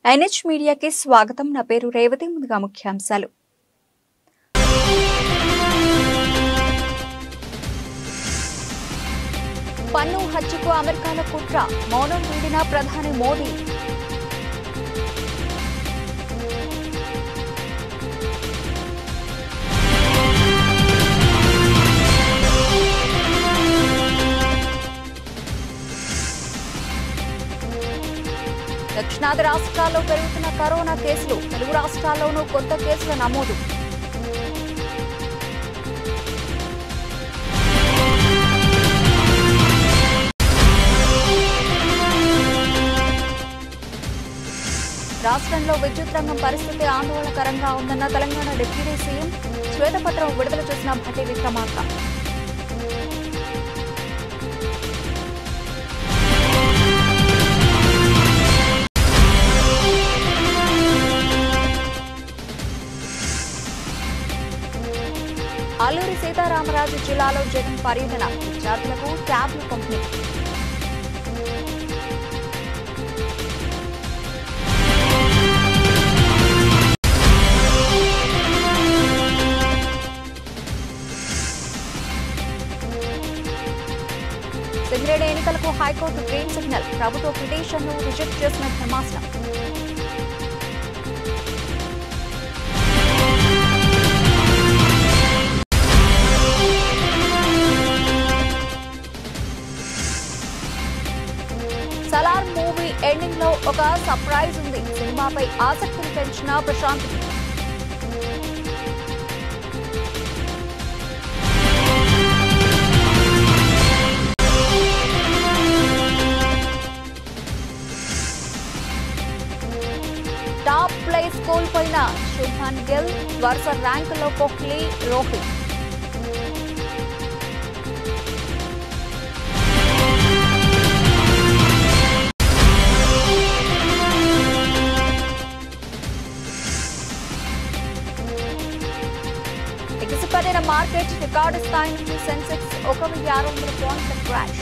NH మీడియాకి స్వాగతం. నా పేరు రేవతి. ముందుగా ముఖ్యాంశాలు. పన్ను హత్యకు అమెరికాలో కుట్ర, మౌనం వీడిన ప్రధాని మోదీ. దక్షిణాది రాష్ట్రాల్లో పెరుగుతున్న కరోనా కేసులు, తెలుగు రాష్ట్రాల్లోనూ కొత్త కేసుల నమోదు. రాష్ట్రంలో విద్యుత్ రంగం పరిస్థితి ఆందోళనకరంగా ఉందన్న తెలంగాణ డిప్యూటీ సీఎం. శ్వేతపత్రం విడుదల చేసిన భట్టి విక్రమార్క. అల్లూరి సీతారామరాజు జిల్లాలో జగన్ పర్యటన, విద్యార్థులకు ట్యాబ్లు పంపిణీ. సింగరేణి ఎన్నికలకు హైకోర్టు గ్రీన్ సిగ్నల్, ప్రభుత్వ పిటిషన్ను రిజెక్ట్ చేసిన ధర్మాసనం. సలార్ మూవీ ఎండింగ్ లో ఒక సర్ప్రైజ్ ఉంది. సినిమాపై ఆసక్తిని పెంచిన ప్రశాంత్. టాప్ ప్లేస్ కోల్పోయిన శుభ్మన్ గిల్, వరుస ర్యాంకుల్లో కోహ్లీ, రోహిత్. ఎగిసిపడిన మార్కెట్, రికార్డు స్థాయి నుంచి సెన్సెక్స్ 1600 పాయింట్ల క్రాష్.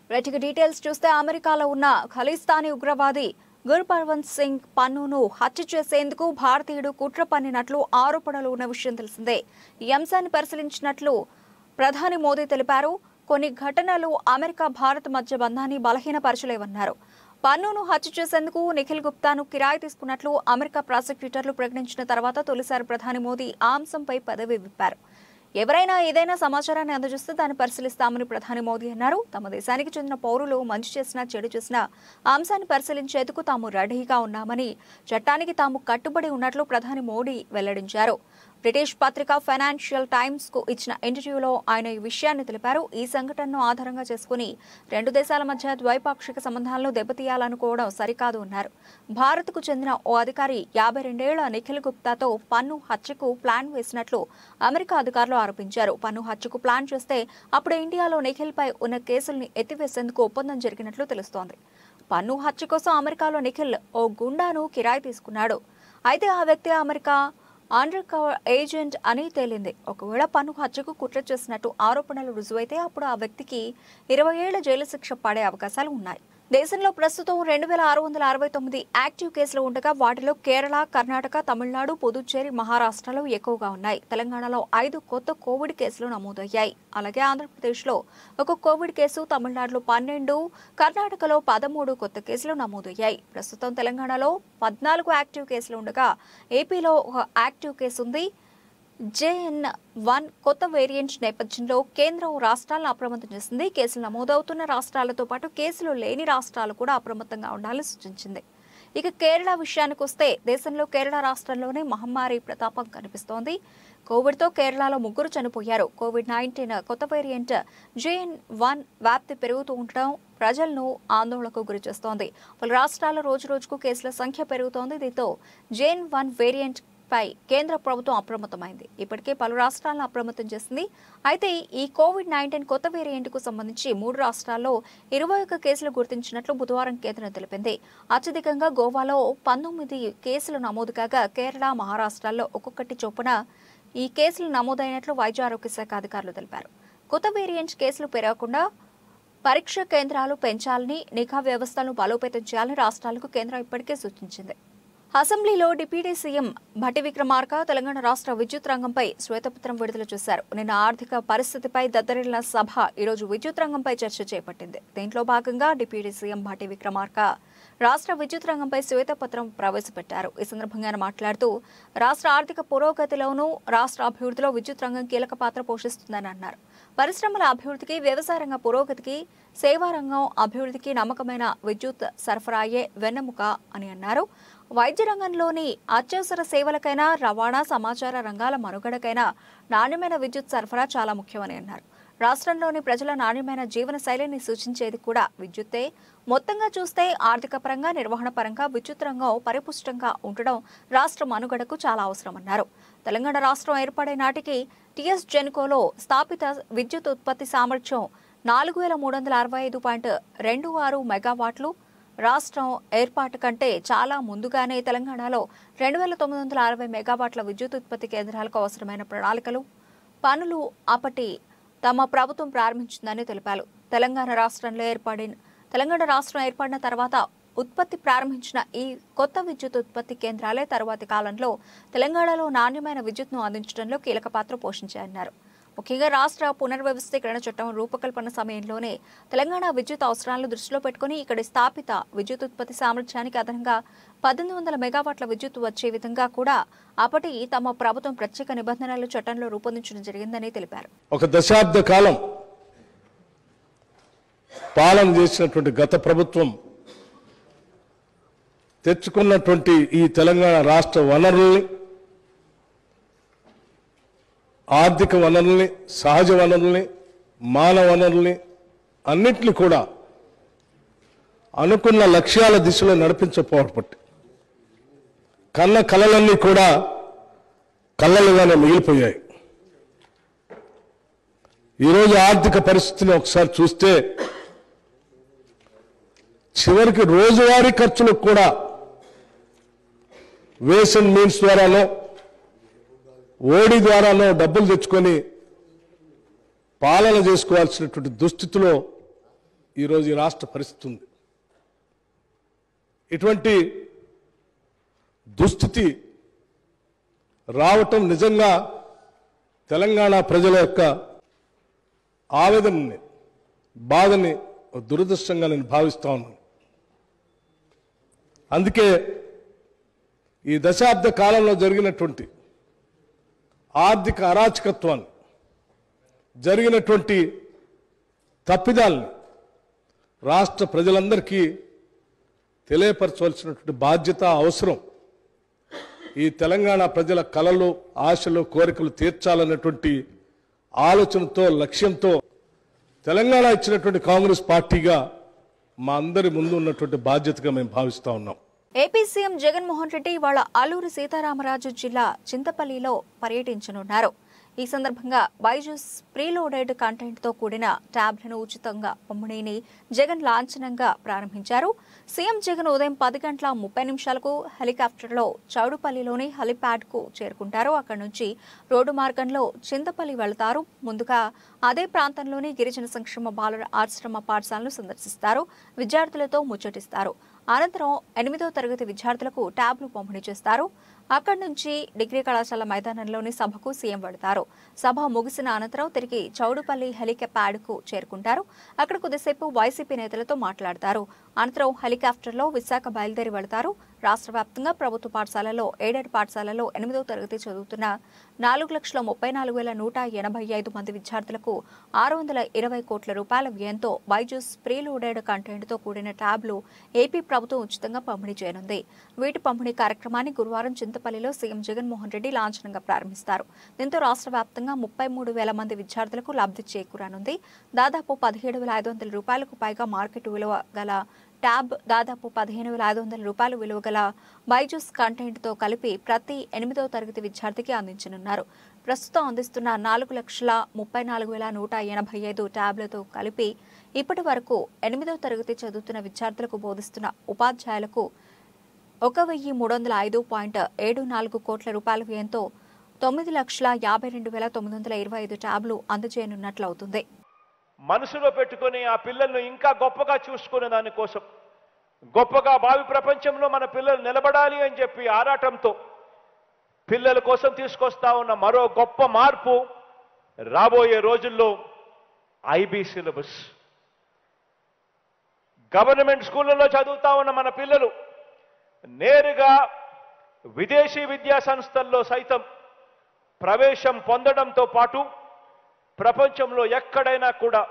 రైట్గా డీటెయిల్స్ చూస్తే, అమెరికాలో ఉన్న ఖలిస్తానీ ఉగ్రవాది గుర్పర్వంత్ సింగ్ పన్నును హత్య చేసేందుకు భారతీయుడు కుట్ర పన్నినట్లు ఆరోపణలు ఉన్న విషయం తెలిసిందే. ఈ అంశాన్ని పరిశీలించినట్లు ప్రధాని మోదీ తెలిపారు. కొన్ని ఘటనలు అమెరికా భారత్ మధ్య బంధాన్ని బలహీనపరచలేవన్నారు. పన్నును హత్య చేసేందుకు నిఖిల్ గుప్తాను కిరాయి తీసుకున్నట్లు అమెరికా ప్రాసిక్యూటర్లు ప్రకటించిన తర్వాత తొలిసారి ప్రధాని మోదీ ఆ అంశంపై పదవి విప్పారు. ఎవరైనా ఏదైనా సమాచారాన్ని అందజేస్తే దాన్ని పరిశీలిస్తామని ప్రధాని మోదీ అన్నారు. తమ దేశానికి చెందిన పౌరులు మంచి చేసినా చెడు చేసినా ఆ అంశాన్ని పరిశీలించేందుకు తాము రెడీగా ఉన్నామని, చట్టానికి తాము కట్టుబడి ఉన్నట్లు ప్రధాని మోదీ వెల్లడించారు. బ్రిటిష్ పత్రిక ఫైనాన్షియల్ టైమ్స్ కు ఇచ్చిన ఇంటర్వ్యూలో ఆయన ఈ విషయాన్ని తెలిపారు. ఈ సంఘటనను ఆధారంగా చేసుకుని రెండు దేశాల మధ్య ద్వైపాక్షిక సంబంధాలను దెబ్బతీయాలనుకోవడం సరికాదు అన్నారు. భారత్ కు చెందిన ఓ అధికారి 52 ఏళ్ల నిఖిల్ గుప్తాతో పన్ను హత్యకు ప్లాన్ వేసినట్లు అమెరికా అధికారులు ఆరోపించారు. పన్ను హత్యకు ప్లాన్ చేస్తే అప్పుడు ఇండియాలో నిఖిల్ పై ఉన్న కేసుల్ని ఎత్తివేసేందుకు ఒప్పందం జరిగినట్లు తెలుస్తోంది. పన్ను హత్య కోసం అమెరికాలో నిఖిల్ ఓ గుండాను కిరాయి తీసుకున్నాడు. అయితే ఆ వ్యక్తి అమెరికా అండర్ కవర్ ఏజెంట్ అని తేలింది. ఒకవేళ పన్ను హత్యకు కుట్ర చేసినట్టు ఆరోపణలు రుజువైతే అప్పుడు ఆ వ్యక్తికి 20 ఏళ్ల జైలు శిక్ష పడే అవకాశాలు ఉన్నాయి. దేశంలో ప్రస్తుతం 2669 యాక్టివ్ కేసులు ఉండగా వాటిలో కేరళ, కర్ణాటక, తమిళనాడు, పుదుచ్చేరి, మహారాష్ట్రలో ఎక్కువగా ఉన్నాయి. తెలంగాణలో 5 కొత్త కోవిడ్ కేసులు నమోదయ్యాయి. అలాగే ఆంధ్రప్రదేశ్లో 1 కోవిడ్ కేసు, తమిళనాడులో 12, కర్ణాటకలో 13 కొత్త కేసులు నమోదయ్యాయి. ప్రస్తుతం తెలంగాణలో 14 యాక్టివ్ కేసులు ఉండగా ఏపీలో 1 యాక్టివ్ కేసు ఉంది. JN.1 కొత్త వేరియంట్ నేపథ్యంలో కేంద్రం రాష్ట్రాలను అప్రమత్తం చేసింది. కేసులు నమోదవుతున్న రాష్ట్రాలతో పాటు కేసులు లేని రాష్ట్రాలు కూడా అప్రమత్తంగా ఉండాలని సూచించింది. ఇక కేరళ విషయానికి వస్తే, దేశంలో కేరళ రాష్ట్రంలోనే మహమ్మారి ప్రతాపం కనిపిస్తోంది. కోవిడ్తో కేరళలో 3 చనిపోయారు. కోవిడ్-19 కొత్త వేరియంట్ JN.1 వ్యాప్తి పెరుగుతూ ఉండడం ప్రజలను ఆందోళనకు గురిచేస్తోంది. పలు రాష్ట్రాల్లో రోజురోజుకు కేసుల సంఖ్య పెరుగుతోంది. దీంతో JN.1 వేరియంట్ పై కేంద్ర ప్రభుత్వం అప్రమత్తమైంది. ఇప్పటికే పలు రాష్ట్రాలను అప్రమత్తం చేసింది. అయితే ఈ కోవిడ్-19 కొత్త వేరియంట్ కు సంబంధించి 3 రాష్ట్రాల్లో 21 కేసులు గుర్తించినట్లు బుధవారం కేంద్రం తెలిపింది. అత్యధికంగా గోవాలో 19 కేసులు నమోదు కాగా కేరళ, మహారాష్ట్రలో ఒక్కొక్కటి చొప్పున ఈ కేసులు నమోదైనట్లు వైద్య ఆరోగ్య శాఖ అధికారులు తెలిపారు. కొత్త వేరియంట్ కేసులు పెరగకుండా పరీక్ష కేంద్రాలు పెంచాలని, నిఘా వ్యవస్థలను బలోపేతం చేయాలని రాష్ట్రాలకు కేంద్రం ఇప్పటికే సూచించింది. అసెంబ్లీలో డిప్యూటీ సీఎం భట్టి విక్రమార్క తెలంగాణ రాష్ట్ర విద్యుత్ రంగంపై శ్వేతపత్రం విడుదల చేశారు. నిన్న ఆర్థిక పరిస్థితిపై దద్దరిల్లిన సభ ఈరోజు విద్యుత్ రంగంపై చర్చ చేపట్టింది. దీంట్లో భాగంగా డిప్యూటీ సీఎం భట్టి విక్రమార్క రాష్ట్ర విద్యుత్ రంగంపై శ్వేతపత్రం ప్రవేశపెట్టారు. ఈ సందర్భంగా ఆయన మాట్లాడుతూ రాష్ట్ర ఆర్థిక పురోగతిలోనూ రాష్ట్ర అభివృద్ధిలో విద్యుత్ రంగం కీలక పాత్ర పోషిస్తుందని అన్నారు. పరిశ్రమల అభివృద్ధికి, వ్యవసాయ రంగ పురోగతికి, సేవా రంగం అభివృద్ధికి నమ్మకమైన విద్యుత్ సరఫరాయే వెన్నెముక అని అన్నారు. వైద్య రంగంలోని అత్యవసర సేవలకైనా, రవాణా, సమాచార రంగాల మనుగడకైనా నాణ్యమైన విద్యుత్ సరఫరా చాలా ముఖ్యమని అన్నారు. రాష్ట్రంలోని ప్రజల నాణ్యమైన జీవన శైలిని సూచించేది కూడా విద్యుత్తే. మొత్తంగా చూస్తే ఆర్థిక పరంగా, నిర్వహణ పరంగా విద్యుత్ రంగం పరిపుష్టంగా ఉండడం రాష్ట్ర మనుగడకు చాలా అవసరమన్నారు. తెలంగాణ రాష్ట్రం ఏర్పడే నాటికి టీఎస్ జెన్కోలో స్థాపిత విద్యుత్ ఉత్పత్తి సామర్థ్యం 4365.26 మెగావాట్లు. రాష్ట్రం ఏర్పాటు కంటే చాలా ముందుగానే తెలంగాణలో 2960 మెగావాట్ల విద్యుత్ ఉత్పత్తి కేంద్రాలకు అవసరమైన ప్రణాళికలు, పనులు అప్పటి తమ ప్రభుత్వం ప్రారంభించిందని తెలిపారు. తెలంగాణ రాష్ట్రం ఏర్పడిన తర్వాత ఉత్పత్తి ప్రారంభించిన ఈ కొత్త విద్యుత్ ఉత్పత్తి కేంద్రాలే తరువాతి కాలంలో తెలంగాణలో నాణ్యమైన విద్యుత్ను అందించడంలో కీలక పాత్ర పోషించాయన్నారు. ముఖ్యంగా రాష్ట్ర పునర్వ్యవస్థీకరణ చట్టం రూపకల్పన సమయంలోనే తెలంగాణ విద్యుత్ అవసరాలను దృష్టిలో పెట్టుకుని ఇక్కడి స్థాపిత విద్యుత్ ఉత్పత్తి సామర్థ్యానికి అదనంగా 1800 మెగావాట్ల విద్యుత్ వచ్చే విధంగా కూడా అప్పటి తమ ప్రభుత్వం ప్రత్యేక నిబంధనలు చట్టంలో రూపొందించడం జరిగిందని తెలిపారు. ఒక దశాబ్ద కాలం పాలన చేసినటువంటి గత ప్రభుత్వం తెచ్చుకున్నటువంటి ఈ తెలంగాణ రాష్ట్ర వనరుల్ని, ఆర్థిక వనరుల్ని, సహజ వనరుల్ని, మానవ వనరుల్ని అన్నింటినీ కూడా అనుకున్న లక్ష్యాల దిశలో నడిపించకపోవడం కన్న కలలన్నీ కూడా కళ్ళలుగానే మిగిలిపోయాయి. ఈరోజు ఆర్థిక పరిస్థితిని ఒకసారి చూస్తే చివరికి రోజువారీ ఖర్చులకు కూడా వేస్ అండ్ మీన్స్ ద్వారానో, ఓడి ద్వారానో డబ్బులు తెచ్చుకొని పాలన చేసుకోవాల్సినటువంటి దుస్థితిలో ఈరోజు ఈ రాష్ట్ర పరిస్థితి ఉంది. ఇటువంటి దుస్థితి రావటం నిజంగా తెలంగాణ ప్రజల యొక్క ఆవేదనని, బాధని దురదృష్టంగా నేను భావిస్తా ఉన్నాను. అందుకే ఈ దశాబ్ద కాలంలో జరిగినటువంటి ఆర్థిక అరాచకత్వాన్ని, జరిగినటువంటి తప్పిదాల్ని రాష్ట్ర ప్రజలందరికీ తెలియపరచవలసినటువంటి బాధ్యత, అవసరం. ఈ తెలంగాణ ప్రజల కలలు, ఆశలు, కోరికలు తీర్చాలన్నటువంటి ఆలోచనతో, లక్ష్యంతో తెలంగాణ ఇచ్చినటువంటి కాంగ్రెస్ పార్టీగా మా అందరి ముందు ఉన్నటువంటి బాధ్యతగా మేము భావిస్తా ఉన్నాం. ఏపీ సీఎం జగన్మోహన్ రెడ్డి ఇవాళ అల్లూరి సీతారామరాజు జిల్లా చింతపల్లిలో పర్యటించనున్నారు. ఈ సందర్భంగా బైజూస్ ప్రీలోడెడ్ కంటెంట్తో కూడిన ట్యాబ్లను ఉచితంగా పంపిణీని జగన్ లాంఛనంగా ప్రారంభించారు. సీఎం జగన్ ఉదయం 10:30 హెలికాప్టర్లో చౌడుపల్లిలోని హెలిప్యాడ్కు చేరుకుంటారు. అక్కడి నుంచి రోడ్డు మార్గంలో చింతపల్లి వెళతారు. ముందుగా అదే ప్రాంతంలోని గిరిజన సంక్షేమ బాలుర ఆశ్రమ పాఠశాలను సందర్శిస్తారు. విద్యార్థులతో ముచ్చటిస్తారు. అనంతరం 8వ తరగతి విద్యార్థులకు ట్యాబ్లు పంపిణీ చేస్తారు. అక్కడి నుంచి డిగ్రీ కళాశాల మైదానంలోని సభకు సీఎం వెళతారు. సభ ముగిసిన అనంతరం తిరిగి చౌడుపల్లి హెలిప్యాడ్కు చేరుకుంటారు. అక్కడ కొద్దిసేపు వైసీపీ నేతలతో మాట్లాడతారు. అనంతరం హెలికాప్టర్లో విశాఖ బయలుదేరి వెళతారు. రాష్ట్ర వ్యాప్తంగా ప్రభుత్వ పాఠశాలలో, ఎయిడెడ్ పాఠశాలలో 8వ తరగతి చదువుతున్న 4,34,185 మంది విద్యార్థులకు 620 కోట్ల రూపాయల వ్యయంతో బైజూస్ ప్రీలోడెడ్ కంటెంట్తో కూడిన ట్యాబ్లు ఏపీ ప్రభుత్వం ఉచితంగా పంపిణీ చేయనుంది. వీటి పంపిణీ కార్యక్రమాన్ని గురువారం చింతపల్లిలో సీఎం జగన్మోహన్ రెడ్డి లాంఛనంగా ప్రారంభిస్తారు. దీంతో రాష్ట్ర వ్యాప్తంగా 33,000 మంది విద్యార్థులకు లబ్ధి చేకూరనుంది. దాదాపు 17,500 రూపాయలకు పైగా మార్కెట్ విలువ గల ట్యాబ్, దాదాపు 15,500 రూపాయలు విలువ గల బైజూస్ కంటెంట్తో కలిపి ప్రతి 8వ తరగతి విద్యార్థికి అందించనున్నారు. ప్రస్తుతం అందిస్తున్న 4,34,185 ట్యాబ్లతో కలిపి ఇప్పటి వరకు 8వ తరగతి చదువుతున్న విద్యార్థులకు బోధిస్తున్న ఉపాధ్యాయులకు 1,305.74 కోట్ల రూపాయల వ్యయంతో 9,52,925 ట్యాబ్లు అందజేయనున్నట్లవుతుంది. మనసులో పెట్టుకొని ఆ పిల్లలను ఇంకా గొప్పగా చూసుకునే దానికోసం, గొప్పగా భావి ప్రపంచంలో మన పిల్లలు నిలబడాలి అని చెప్పి ఆరాటంతో పిల్లల కోసం తీసుకొస్తా ఉన్న మరో గొప్ప మార్పు రాబోయే రోజుల్లో ఐబీ సిలబస్. గవర్నమెంట్ స్కూళ్ళలో చదువుతా ఉన్న మన పిల్లలు నేరుగా విదేశీ విద్యా సంస్థల్లో సైతం ప్రవేశం పొందడంతో పాటు ప్రపంచంలో ఎక్కడైనా కూడా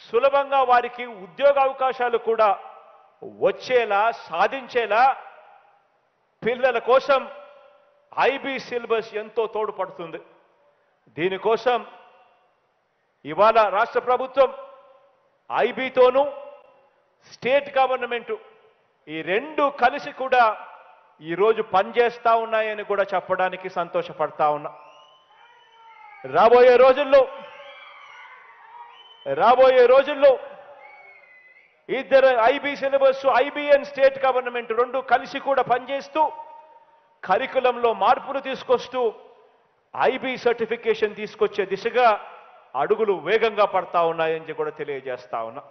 సులభంగా వారికి ఉద్యోగ అవకాశాలు కూడా వచ్చేలా సాధించేలా పిల్లల కోసం ఐబీ సిలబస్ ఎంతో తోడ్పడుతుంది. దీనికోసం ఇవాళ రాష్ట్ర ప్రభుత్వం ఐబీతోనూ స్టేట్ గవర్నమెంట్ ఈ రెండు కలిసి కూడా ఈరోజు పనిచేస్తా ఉన్నాయని కూడా చెప్పడానికి సంతోషపడతా ఉన్నా. రాబోయే రోజుల్లో ఇద్దరు IB syllabus, IB and state government రెండు కలిసి కూడా పనిచేస్తూ కరికులంలో మార్పులు తీసుకొస్తూ ఐబీ సర్టిఫికేషన్ తీసుకొచ్చే దిశగా అడుగులు వేగంగా పడతా ఉన్నాయని కూడా తెలియజేస్తా ఉన్నా.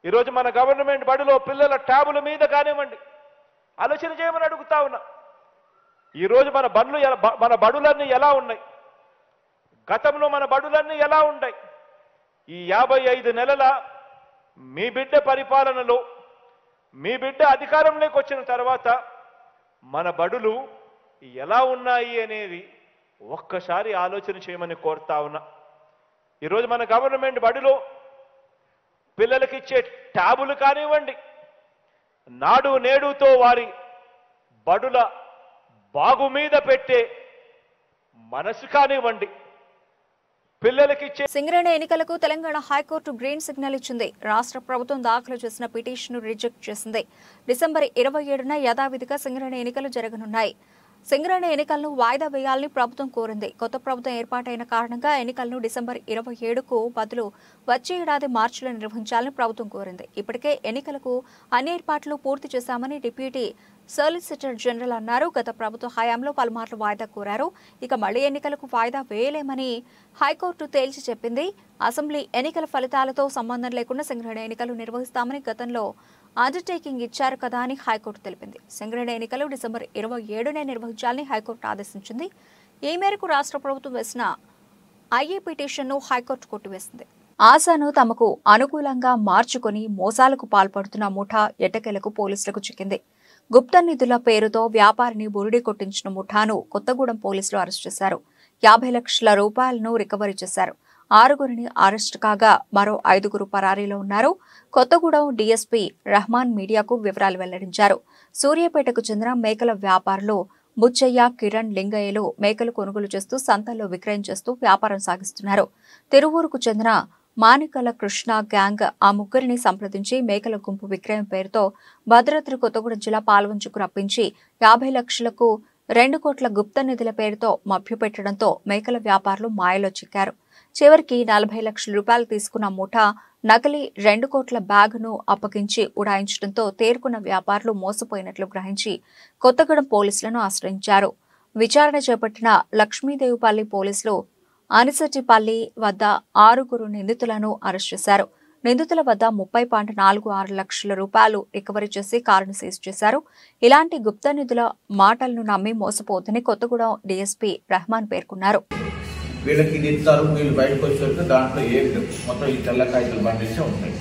ఈరోజు మన గవర్నమెంట్ బడిలో పిల్లల ట్యాబుల మీద కానివ్వండి ఆలోచన చేయమని అడుగుతా ఉన్నా. ఈరోజు మన బడులన్నీ ఎలా ఉన్నాయి, గతంలో మన బడులన్నీ ఎలా ఉన్నాయి, ఈ 55 నెలల మీ బిడ్డ పరిపాలనలో మీ బిడ్డ అధికారంలోకి వచ్చిన తర్వాత మన బడులు ఎలా ఉన్నాయి అనేది ఒక్కసారి ఆలోచన చేయమని కోరుతా ఉన్నా. ఈరోజు మన గవర్నమెంట్ బడిలో పిల్లలకి ఇచ్చే ట్యాబులు కానివ్వండి, నాడు నేడుతో వారి బడుల బాగు మీద పెట్టే మనసు కానివ్వండి, పిల్లలకిచ్చే సింగరేణి ఎన్నికలకు తెలంగాణ హైకోర్టు గ్రీన్ సిగ్నల్ ఇచ్చింది. రాష్ట్ర ప్రభుత్వం దాఖలు చేసిన పిటిషన్ రిజెక్ట్ చేసింది. డిసెంబర్ 27న యథావిధిగా సింగరేణి ఎన్నికలు జరగనున్నాయి. సింగరేణి ఎన్నికలను వాయిదా వేయాలని ప్రభుత్వం కోరింది. కొత్త ప్రభుత్వం ఏర్పాటైన కారణంగా ఎన్నికలను డిసెంబర్ 27కు బదులు వచ్చే ఏడాది మార్చిలో నిర్వహించాలని ప్రభుత్వం కోరింది. ఇప్పటికే ఎన్నికలకు అన్ని ఏర్పాట్లు పూర్తి చేశామని డిప్యూటీ సోలిసిటర్ జనరల్ అన్నారు. గత ప్రభుత్వ హయాంలో పలుమార్లు వాయిదా కోరారు. ఇక మళ్లీ ఎన్నికలకు వాయిదా వేయలేమని హైకోర్టు తేల్చి చెప్పింది. అసెంబ్లీ ఎన్నికల ఫలితాలతో సంబంధం లేకుండా సింగరేణి ఎన్నికలు నిర్వహిస్తామని గతంలో అండర్టేకింగ్ ఇచ్చారు కదా అని హైకోర్టు తెలిపింది. సింగరేణి ఎన్నికలు డిసెంబర్ 27నే నిర్వహించాలని హైకోర్టు ఆదేశించింది. ఈ మేరకు రాష్ట్ర ప్రభుత్వం వేసిన ఐఏ పిటిషన్ను హైకోర్టు కొట్టివేసింది. ఆశాను తమకు అనుకూలంగా మార్చుకుని మోసాలకు పాల్పడుతున్న ముఠా ఎట్టకేలకు పోలీసులకు చిక్కింది. గుప్త నిధుల పేరుతో వ్యాపారిని బురిడి కొట్టించిన ముఠాను కొత్తగూడెం పోలీసులు అరెస్ట్ చేశారు. 50 లక్షల రూపాయలను రికవరీ చేశారు. 6గురిని అరెస్ట్ కాగా మరో 5గురు పరారీలో ఉన్నారు. కొత్తగూడెం డీఎస్పీ రహమాన్ మీడియాకు వివరాలు వెల్లడించారు. సూర్యాపేటకు చెందిన మేకల వ్యాపారులు బుచ్చయ్య, కిరణ్, లింగయ్యలు మేకలు కొనుగోలు చేస్తూ సంతల్లో విక్రయం చేస్తూ వ్యాపారం సాగిస్తున్నారు. తిరువూరుకు చెందిన మానికల కృష్ణ గ్యాంగ్ ఆ ముగ్గురిని సంప్రదించి మేకల గుంపు విక్రయం పేరుతో భద్రాద్రి కొత్తగూడెం జిల్లా పాల్వంచుకు రప్పించి 50 లక్షలకు 2 కోట్ల గుప్త నిధుల పేరుతో మభ్యపెట్టడంతో మేకల వ్యాపారులు మాయలో చిక్కారు. చివరికి 40 లక్షల రూపాయలు తీసుకున్న ముఠా నకిలీ 2 కోట్ల బ్యాగును అప్పగించి ఉడాయించడంతో తేరుకున్న వ్యాపారులు మోసపోయినట్లు గ్రహించి కొత్తగూడెం పోలీసులను ఆశ్రయించారు. విచారణ చేపట్టిన లక్ష్మీదేవిపల్లి పోలీసులు అనిసటిపల్లి వద్ద 6గురు నిందితులను అరెస్ట్ చేశారు. నిందితుల వద్ద 30.46 లక్షల రూపాయలు రికవరీ చేసి కారును సీజ్ చేశారు. ఇలాంటి గుప్త నిధుల మాటలను నమ్మి మోసపోతుందని కొత్తగూడెం డీఎస్పీ రహమాన్ పేర్కొన్నారు. వీళ్ళకి ఇది ఇస్తారు, వీళ్ళు బయటకు వచ్చేసరికి దాంట్లో మొత్తం ఈ తెల్ల కాగితాలు బండిస్తే ఉంటాయి.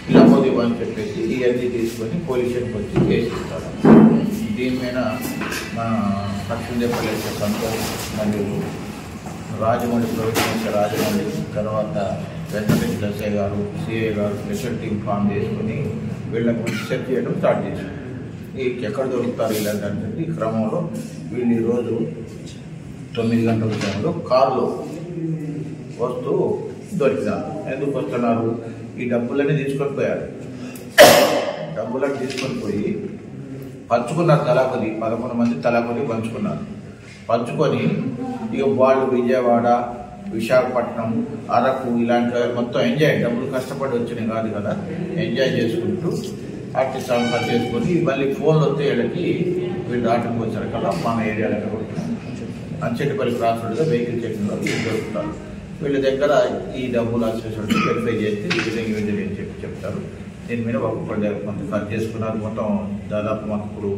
ఇలా మోదీ అని చెప్పేసి ఇవన్నీ తీసుకొని పోలీస్ స్టేషన్కి వచ్చి కేసు ఇస్తారు. దీని మీద మన లక్ష్మీదేపల్లి సంతోష్ మరియు రాజమండ్రి ప్రభుత్వం, రాజమండ్రి తర్వాత వెంకటేశ్వర దశయ్య గారు, సిఐ గారు స్పెషల్ టీం ఫామ్ చేసుకుని వీళ్ళకి సెర్చ్ చేయడం స్టార్ట్ చేశారు. ఎక్కడ దొరుకుతారు ఇలాంటి ఈ క్రమంలో వీళ్ళు ఈరోజు 9 గంటల టైంలో కారులో వస్తూ దొరికినారు. ఎందుకు వస్తున్నారు? ఈ డబ్బులన్నీ తీసుకొని పోయారు. డబ్బులన్నీ తీసుకొని పోయి పంచుకున్నారు. తలాకొది 11 మంది తలాకొది పంచుకున్నారు. పంచుకొని ఇక వాళ్ళు విజయవాడ, విశాఖపట్నం, అరకు ఇలాంటి మొత్తం ఎంజాయ్, డబ్బులు కష్టపడి వచ్చినాయి కాదు కదా, ఎంజాయ్ చేసుకుంటూ అట్టి సంపద చేసుకొని మళ్ళీ ఫోన్లు వస్తే వీళ్ళకి వీళ్ళు దాటుకు వచ్చారు కదా మన ఏరియాలో అంచెటిపల్లి క్రాస్ రోడ్గా వెహికల్ చెకింగ్లో వీళ్ళు దొరుకుతారు. వీళ్ళ దగ్గర ఈ డబ్బులు వచ్చేసి వెరిఫై చేస్తే ఈ విధంగా అని చెప్పి చెప్తారు. దీని మీద ఒక్కొక్కటి కొంత ఖర్చు చేసుకున్నారు. మొత్తం దాదాపు మాకు ఇప్పుడు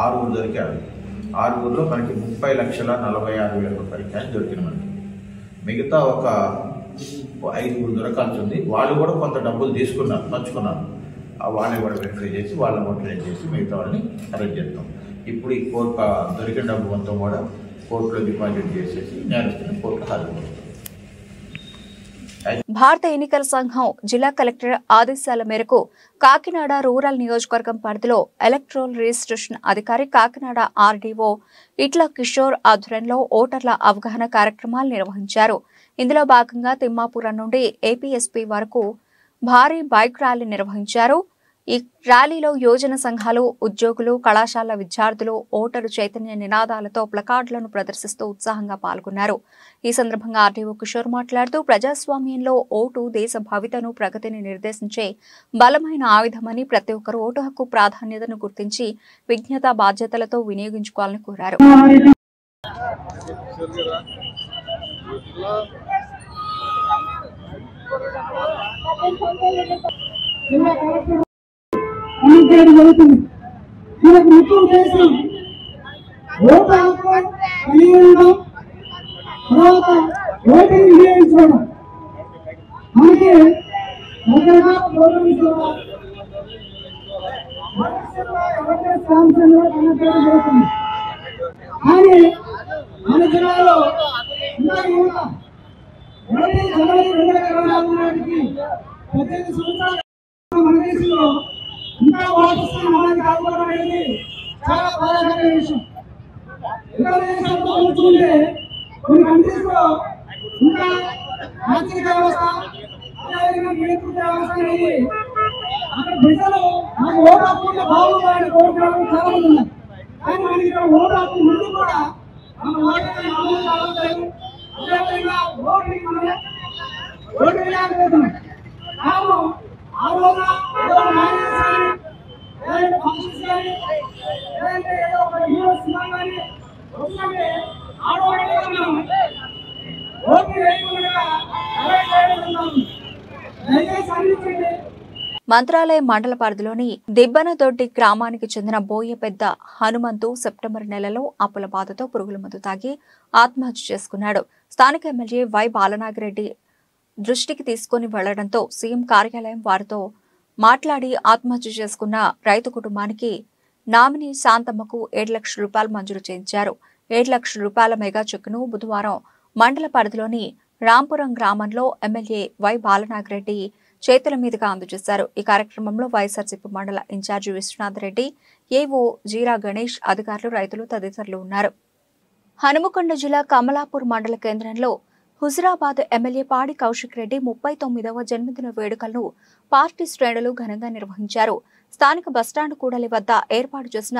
6 దొరికారు. 6 మనకి 30,46,000 రూపాయలు క్యాష్ దొరికింది మనకి. మిగతా ఒక 5 దొరకాల్సి ఉంది. వాళ్ళు కూడా కొంత డబ్బులు తీసుకున్నారు, పంచుకున్నారు. వాళ్ళని కూడా వెరిఫై చేసి వాళ్ళని మోటివేట్ చేసి మిగతా వాళ్ళని అరెస్ట్ చేస్తాం. ఇప్పుడు ఈ కోర్టు దొరికిన డబ్బు మొత్తం కూడా కోర్టులో డిపాజిట్ చేసేసి నేరస్తుని కోర్టులో హాజరుపరుస్తాం. భారత ఎన్నికల సంఘం జిల్లా కలెక్టర్ ఆదేశాల మేరకు కాకినాడ రూరల్ నియోజకవర్గం పరిధిలో ఎలక్ట్రల్ రిజిస్ట్రేషన్ అధికారి కాకినాడ ఆర్డీఓ ఇట్ల కిషోర్ ఆధ్వర్యంలో ఓటర్ల అవగాహన కార్యక్రమాలు నిర్వహించారు. ఇందులో భాగంగా తిమ్మాపురం నుండి ఏపీఎస్పీ వరకు భారీ బైక్ ర్యాలీ నిర్వహించారు. ఈ ర్యాలీలో యోజన సంఘాలు, ఉద్యోగులు, కళాశాల విద్యార్థులు ఓటరు చైతన్య నినాదాలతో ప్లకార్డులను ప్రదర్శిస్తూ ఉత్సాహంగా పాల్గొన్నారు. ఈ సందర్భంగా ఆర్డీఓ కిషోర్ మాట్లాడుతూ ప్రజాస్వామ్యంలో ఓటు దేశ భవితను, ప్రగతిని నిర్దేశించే బలమైన ఆయుధమని, ప్రతి ఒక్కరూ ఓటు హక్కు ప్రాధాన్యతను గుర్తించి విజ్ఞత బాధ్యతలతో వినియోగించుకోవాలని కోరారు. జరుగుతుంది. మనకు ముఖ్య ఉద్దేశం ఓటు హక్కు కలిగి ఉండడం, తర్వాత ఓటుని వినియోగించుకోవడం. మనకి రకరకాల ప్రోగ్రామ్స్ జరుగుతుంది. కానీ మన జిల్లాలో ఇంకా యువత జనవరి 2024 నాటికి 18 సంవత్సరాల మన దేశంలో ఇంకా ఓటర్స్ కాకపోవడం అనేది చాలా బాధాకరమైన విషయం. ఇతర దేశాలతో పోల్చుకుంటే కొన్ని కంట్రీస్ లో ఇంకా ఆర్థిక వ్యవస్థ, అదేవిధంగా నియంత్రణ వ్యవస్థ అనేది అక్కడ ప్రజలు మాకు ఓటు హక్కు బాగుండాలని కోరుకోవడం చాలా మంది ఉన్నారు. కానీ మనకి ఇక్కడ ఓటు హక్కు ముందు కూడా మన ఓటు అమలు కావట్లేదు. అదేవిధంగా ఓటు వేయకపోతున్నాం. కారణం ఆ రోజున ఫంక్షన్స్ కానీ లేదంటే ఏదో ఒక యూఎస్ కానీ వస్తుంటే ఆడవాళ్ళు ఓటు వేయకుండా దయచేసి అందించండి. మంత్రాలయం మండల పరిధిలోని దిబ్బనదొడ్డి గ్రామానికి చెందిన బోయ పెద్ద హనుమంతు సెప్టెంబర్ నెలలో అప్పుల బాధతో పురుగుల మందు తాగి ఆత్మహత్య చేసుకున్నాడు. స్థానిక ఎమ్మెల్యే వై బాలనాగిరెడ్డి దృష్టికి తీసుకుని వెళ్లడంతో సీఎం కార్యాలయం వారితో మాట్లాడి ఆత్మహత్య చేసుకున్న రైతు కుటుంబానికి నామినీ శాంతమ్మకు 7 లక్షల రూపాయలు మంజూరు చేయించారు. 7 లక్షల రూపాయల మెగా చెక్కును బుధవారం మండల పరిధిలోని రాంపురం గ్రామంలో ఎమ్మెల్యే వై బాలనాగిరెడ్డి చేతుల మీదుగా అందజేశారు. ఈ కార్యక్రమంలో వైఎస్ఆర్సీపీ మండల ఇన్ఛార్జి విశ్వనాథ్ రెడ్డి, ఏవో జీరా గణేష్, అధికారులు, రైతులు తదితరులు ఉన్నారు. హనుమకొండ జిల్లా కమలాపూర్ మండల కేంద్రంలో హుజురాబాద్ ఎమ్మెల్యే పాడి కౌశిక్ రెడ్డి 39వ జన్మదిన వేడుకలను పార్టీ శ్రేణులు ఘనంగా నిర్వహించారు. స్థానిక బస్టాండ్ కూడలి వద్ద ఏర్పాటు చేసిన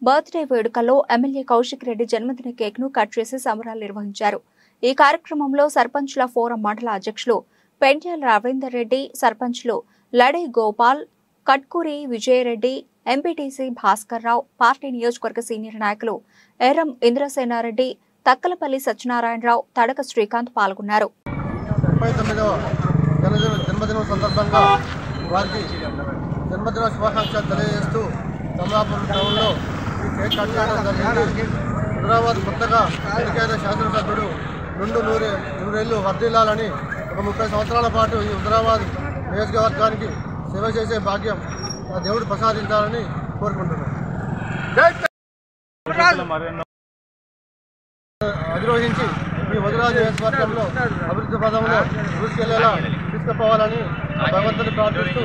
బర్త్డే వేడుకల్లో ఎమ్మెల్యే కౌశిక్ రెడ్డి జన్మదిన కేక్ ను కట్ చేసి సంబరాలు నిర్వహించారు. ఈ కార్యక్రమంలో సర్పంచ్ల ఫోరం మండల అధ్యక్షులు పెంట్యాల రవీందర్ రెడ్డి, సర్పంచ్లు లడే గోపాల్, కట్కూరి విజయరెడ్డి, ఎంపీటీసీ భాస్కర్ రావు, పార్టీ నియోజకవర్గ సీనియర్ నాయకులు ఎర్రం ఇంద్రసేనారెడ్డి, తక్కలపల్లి సత్యనారాయణరావు, తడక శ్రీకాంత్ పాల్గొన్నారు. 39వ జన్మదినం సందర్భంగా వారికి జన్మదిన శుభాకాంక్షలు తెలియజేస్తూ కమలాపురం టౌన్లో ఈ కేక్ కట్ చేయడం జరిగింది. హైదరాబాద్ కొత్తగా ఎన్నికైన శాసనసభ్యుడు నుండు నూరేళ్లు వర్ధిల్లాలని, ఒక 30 సంవత్సరాల పాటు ఈ హైదరాబాద్ నియోజకవర్గానికి సేవ చేసే భాగ్యం దేవుడు ప్రసాదించాలని కోరుకుంటున్నాను. అధిరోహించి ఈ హైదరాబాద్ నియోజకవర్గంలో అభివృద్ధి పదంలో దూసుకెళ్లేలా తీసుకుపోవాలని భగవంతుని ప్రార్థిస్తూ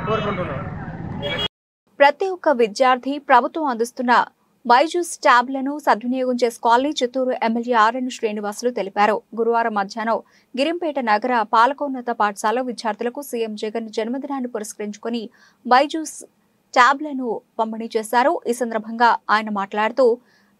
కోరుకుంటున్నాను. ప్రతి ఒక్క విద్యార్థి ప్రభుత్వం అందిస్తున్న బైజూస్ ట్యాబ్లను సద్వినియోగం చేసుకోవాలని చిత్తూరు ఎమ్మెల్యే ఆర్ఎన్ శ్రీనివాసులు తెలిపారు. గురువారం మధ్యాహ్నం గిరింపేట నగర పాలకోన్నత పాఠశాల విద్యార్థులకు సీఎం జగన్ జన్మదినాన్ని పురస్కరించుకుని బైజూస్ ట్యాబ్లను పంపిణీ చేశారు. ఈ సందర్భంగా ఆయన మాట్లాడుతూ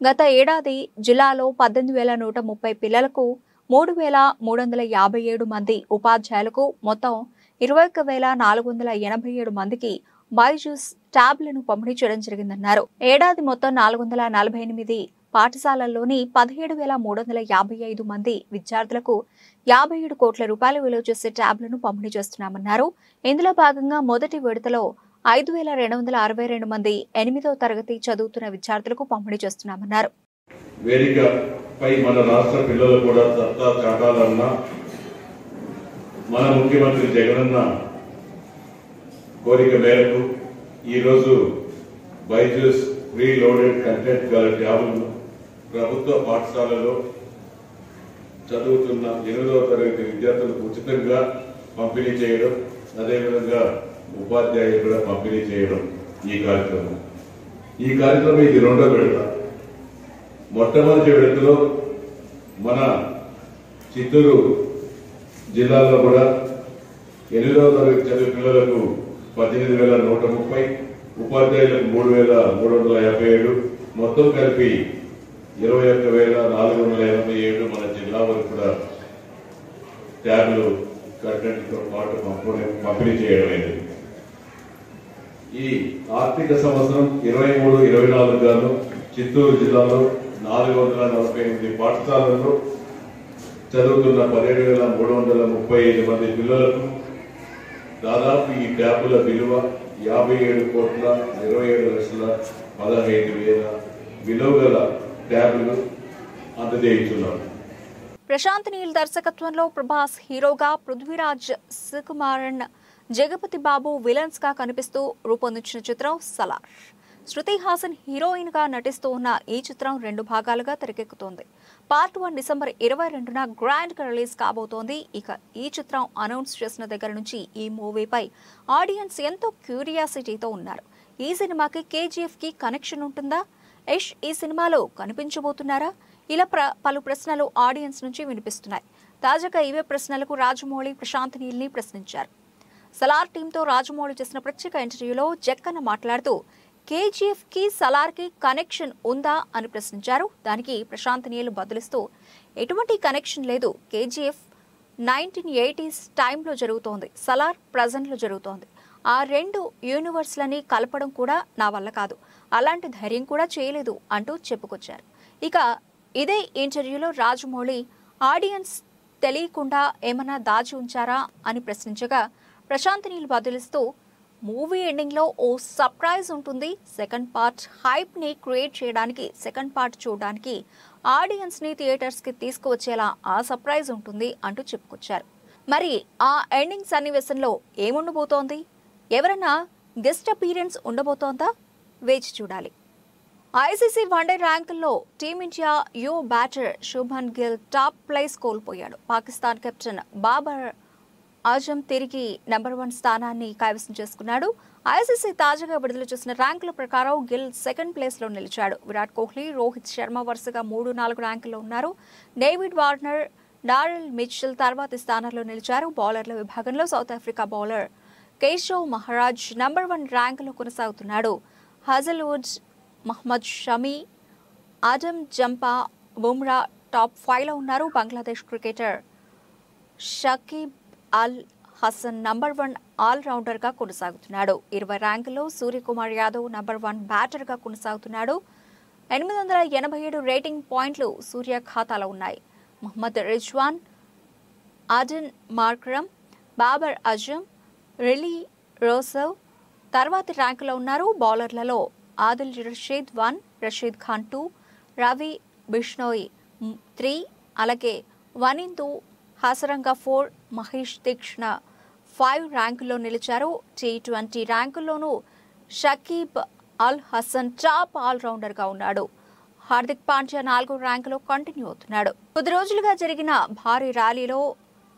గత ఏడాది జిల్లాలో 18,130 పిల్లలకు 3,357 మంది ఉపాధ్యాయులకు మొత్తం 21,487 మందికి బైజూస్ ట్యాబ్లను పంపిణీ చేయడం జరిగిందన్నారు. ఏడాది మొత్తం 448 పాఠశాలల్లోని 17,355 మంది విద్యార్థులకు 57 కోట్ల రూపాయలు విలువ చేసే ట్యాబ్లను పంపిణీ చేస్తున్నామన్నారు. ఇందులో భాగంగా మొదటి విడతలో 5,262 మంది 8వ తరగతి చదువుతున్న విద్యార్థులకు పంపిణీ చేస్తున్నామన్నారు. వేదికపై మన రాష్ట్ర పిల్లలు కూడా సత్తా చాటాలన్న మన ముఖ్యమంత్రి జగనన్న కోరిక మేరకు ఈరోజు బైజూస్ ప్రీలోడెడ్ కంటెంట్ గల ట్యాబ్లను ప్రభుత్వ పాఠశాలలో చదువుతున్న 8వ తరగతి విద్యార్థులకు ఉచితంగా పంపిణీ చేయడం, అదేవిధంగా ఉపాధ్యాయులు కూడా పంపిణీ చేయడం ఈ కార్యక్రమం ఇది 2వ విడత. మొట్టమొదటి విడతలో మన చిత్తూరు జిల్లాలో కూడా 8వ తరగతి చదివే పిల్లలకు 18,130, ఉపాధ్యాయులకు 3,357, మొత్తం కలిపి 21,487 మన జిల్లా వరకు కూడా ట్యాబ్లు కంటెంట్తో పాటు పంపిణీ చేయడమైంది. ఈ ఆర్థిక సంవత్సరం 23-24 గాను చిత్తూరు జిల్లాలో 448 పాఠశాలల్లో చదువుతున్న 17,335 మంది పిల్లలకు దాదాపు ఈ ట్యాబ్ల విలువ 57,27,15,000 విలువ గల ట్యాబ్లు అందజేయించున్నారు. ప్రశాంత్ నీల్ దర్శకత్వంలో ప్రభాస్ హీరోగా, పృథ్వీరాజ్, సుకుమారన్, జగపతి బాబు విలన్స్ గా కనిపిస్తూ రూపొందించిన చిత్రం సలార్. శృతి హాసన్ హీరోయిన్ గా నటిస్తూ ఉన్న ఈ చిత్రం 2 భాగాలుగా తెరకెక్కుతోంది. పార్ట్ 1 డిసెంబర్ 22న గ్రాండ్ గా రిలీజ్ కాబోతోంది. ఇక ఈ చిత్రం అనౌన్స్ చేసిన దగ్గర నుంచి ఈ మూవీపై ఆడియన్స్ ఎంతో క్యూరియాసిటీతో ఉన్నారు. ఈ సినిమాకి KGF కి కనెక్షన్ ఉంటుందా? యష్ ఈ సినిమాలో కనిపించబోతున్నారా? ఇలా పలు ప్రశ్నలు ఆడియన్స్ నుంచి వినిపిస్తున్నాయి. తాజాగా ఇవే ప్రశ్నలకు రాజమౌళి ప్రశాంత్ నీల్ ని ప్రశ్నించారు. సలార్ టీంతో రాజమౌళి చేసిన ప్రత్యేక ఇంటర్వ్యూలో జక్కన్న మాట్లాడుతూ KGF కి సలార్ కి కనెక్షన్ ఉందా అని ప్రశ్నించారు. దానికి ప్రశాంత్ నీల్ బదులిస్తూ ఎటువంటి కనెక్షన్ లేదు. KGF 1980s టైంలో జరుగుతోంది, సలార్ ప్రజెంట్ లో జరుగుతోంది. ఆ 2 యూనివర్స్లని కలపడం కూడా నా వల్ల కాదు, అలాంటి ధైర్యం కూడా చేయలేదు అంటూ చెప్పుకొచ్చారు. ఇక ఇదే ఇంటర్వ్యూలో రాజమౌళి ఆడియన్స్ తెలియకుండా ఏమన్నా దాచి ఉంచారా అని ప్రశ్నించగా ప్రశాంత్ నీల్ బదులిస్తూ మూవీ ఎండింగ్ లో ఓ సర్ప్రైజ్ ఉంటుంది. సెకండ్ పార్ట్ హైప్ ని క్రియేట్ చేయడానికి, సెకండ్ పార్ట్ చూడడానికి ఆడియన్స్ ని థియేటర్స్ కి తీసుకువచ్చేలా ఆ సర్ప్రైజ్ ఉంటుంది అంటూ చెప్పుకొచ్చారు. మరి ఆ ఎండింగ్ సన్నివేశంలో ఏముండబోతోంది? ఎవరన్నా గెస్ట్ అపీరెన్స్ ఉండబోతోందా? వేచి చూడాలి. ఐసీసీ వన్డే ర్యాంకుల్లో టీమిండియా యువ batter Shubman Gill top place కోల్పోయాడు. పాకిస్తాన్ కెప్టెన్ బాబర్ ఆజం తిరిగి నెంబర్ 1 స్థానాన్ని కైవసం చేసుకున్నాడు. ఐసీసీ తాజాగా విడుదల చేసిన ర్యాంకుల ప్రకారం గిల్ సెకండ్ ప్లేస్ లో నిలిచాడు. విరాట్ కోహ్లీ, రోహిత్ శర్మ వరుసగా 3-4 ర్యాంకుల్లో ఉన్నారు. డేవిడ్ వార్నర్, డారెల్ మిచెల్ తర్వాతి స్థానాల్లో నిలిచారు. బౌలర్ల విభాగంలో South Africa bowler Keshav Maharaj number 1 ర్యాంకులో కొనసాగుతున్నాడు. Hazlewood, Mohammed Shami, Adam Zampa, Bumrah top 5లో ఉన్నారు. Bangladesh cricketer Shakib Al Hasan number 1 allrounder గా కొనసాగుతున్నాడు. 20 ర్యాంకుల్లో సూర్యకుమార్ యాదవ్ నంబర్ 1 బ్యాటర్ గా కొనసాగుతున్నాడు. 887 రేటింగ్ పాయింట్లు సూర్య ఖాతాలో ఉన్నాయి. Mohammad Rizwan, Aiden Markram, Babar Azam, Rilee Rossouw తర్వాతి ర్యాంకులో ఉన్నారు. బౌలర్లలో ఆదిల్ రషీద్ 1, రషీద్ ఖాన్ 2, రవి బిష్ణోయ్ 3, అలాగే వనిందు హాసరంగా 4, మహేష్ తీక్షణ 5 ర్యాంకుల్లో నిలిచారు. T20 ర్యాంకుల్లోనూ Shakib Al Hasan top allrounder గా ఉన్నాడు. హార్దిక్ పాండ్యా 4వ ర్యాంకులో కంటిన్యూ అవుతున్నాడు. కొద్ది రోజులుగా జరిగిన భారీ ర్యాలీలో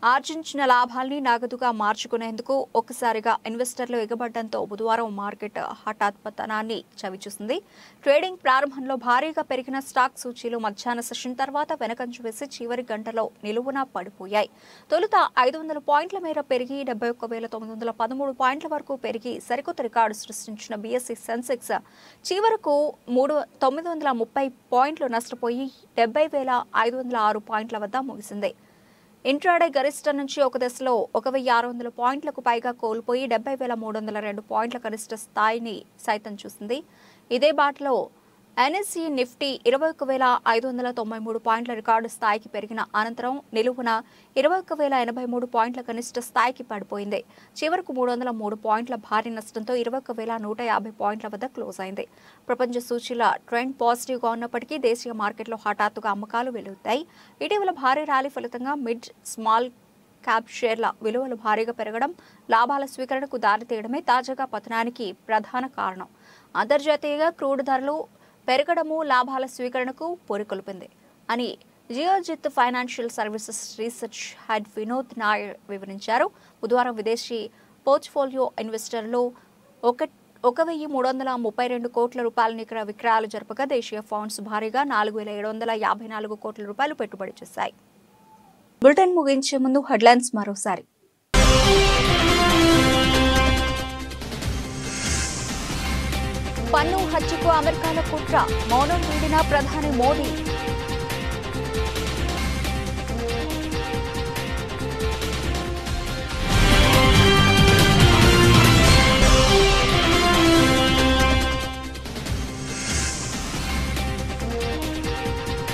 ఆర్జించిన లాభాల్ని నగదుగా మార్చుకునేందుకు ఒక్కసారిగా ఇన్వెస్టర్లు ఎగబడ్డంతో బుధవారం మార్కెట్ హఠాత్ పతనాన్ని చవిచూసింది. ట్రేడింగ్ ప్రారంభంలో భారీగా పెరిగిన స్టాక్ సూచీలు మధ్యాహ్న సెషన్ తర్వాత వెనకంజు వేసి చివరి గంటలో నిలువున పడిపోయాయి. తొలుత 500 పాయింట్ల మేర పెరిగి 71,913 పాయింట్ల వరకు పెరిగి సరికొత్త రికార్డు సృష్టించిన బీఎస్ఈ సెన్సెక్స్ చివరకు 930 పాయింట్లు నష్టపోయి 70,506 పాయింట్ల వద్ద ముగిసింది. ఇంట్రాడే గరిష్ట నుంచి ఒక దశలో 1,600 పాయింట్లకు పైగా కోల్పోయి 70,302 పాయింట్ల గరిష్ట స్థాయిని సైతం చూసింది. ఇదే బాటలో ఎన్ఎస్ఈ నిఫ్టీ 21,593 పాయింట్ల రికార్డు స్థాయికి పెరిగిన అనంతరం నిలువున 21,083 పాయింట్ల కనిష్ట స్థాయికి పడిపోయింది. చివరకు 303 పాయింట్ల భారీ నష్టంతో 21,150 పాయింట్ల వద్ద క్లోజ్ అయింది. ప్రపంచ సూచీల ట్రెండ్ పాజిటివ్గా ఉన్నప్పటికీ దేశీయ మార్కెట్లో హఠాత్తుగా అమ్మకాలు వెలువెత్తాయి. ఇటీవల భారీ ర్యాలీ ఫలితంగా మిడ్ స్మాల్ క్యాప్ షేర్ల విలువలు భారీగా పెరగడం, లాభాల స్వీకరణకు దారితీయడమే తాజాగా పతనానికి ప్రధాన కారణం. అంతర్జాతీయంగా క్రూడ్ ధరలు పెరగడము లాభాల స్వీకరణకు పొరికొల్పింది అని Geojit financial services research head Vinod Nair వివరించారు. బుధవారం విదేశీ పోర్ట్ఫోలియో ఇన్వెస్టర్లు 1,332 కోట్ల రూపాయల నికర విక్రయాలు జరపగా దేశీయ ఫండ్స్ భారీగా 4,754 కోట్ల రూపాయలు పెట్టుబడి చేశాయి. బులెటిన్ ముగించే ముందు హెడ్లైన్స్ మరోసారి. పన్ను హత్యకు అమెరికాలో కుట్ర, మౌనం వీడిన ప్రధాని మోదీ.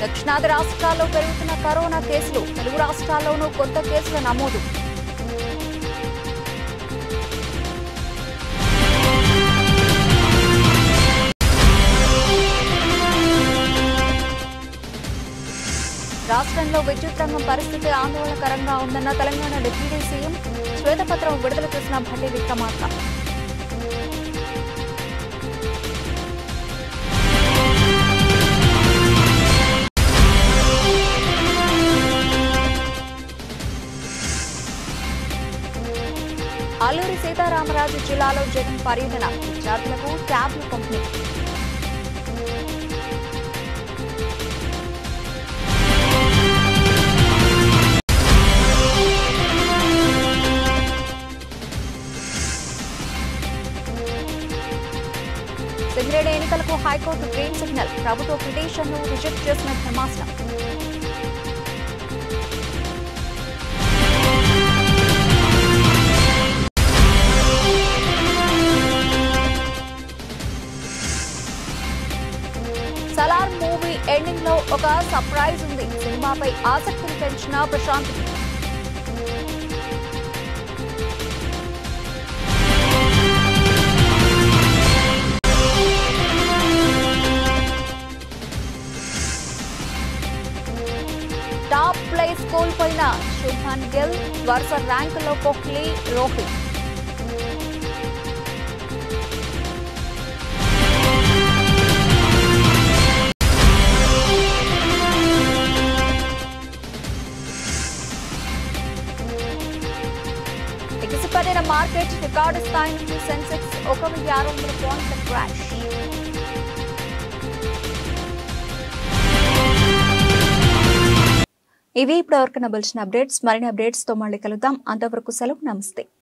దక్షిణాది రాష్ట్రాల్లో పెరుగుతున్న కరోనా కేసులు, తెలుగు రాష్ట్రాల్లోనూ కొత్త కేసుల నమోదు. రాష్ట్రంలో విద్యుత్ రంగం పరిస్థితి ఆందోళనకరంగా ఉందన్న తెలంగాణ డిప్యూటీ సీఎం. శ్వేతపత్రం విడుదల చేసిన భట్టి విక్రమార్క. అల్లూరి సీతారామరాజు జిల్లాలో జగన్ పర్యటన, విద్యార్థులకు ట్యాబ్లు పంపిణీ. సింగరేణి ఎన్నికలకు హైకోర్టు గ్రీన్ సిగ్నల్, ప్రభుత్వ పిటిషన్ను రిజెక్ట్ చేసిన ధర్మాసనం. సలార్ మూవీ ఎండింగ్ లో ఒక సర్ప్రైజ్ ఉంది. సినిమాపై ఆసక్తిని పెంచిన ప్రశాంత్. టాప్ ప్లేస్ కోల్పోయిన శుభ్మన్ గిల్, వరుస ర్యాంకులో కోహ్లీ, రోహిత్. ఎగిసిపడిన మార్కెట్, రికార్డు స్థాయి నుంచి సెన్సెక్స్ 1,600 పాయింట్ల క్రాష్. ఇవి ఇప్పటివరకు నబల్చిన అప్డేట్స్. మరిన్ని అప్డేట్స్ తో మళ్ళీ కలుద్దాం. అంతవరకు సెలవు. నమస్తే.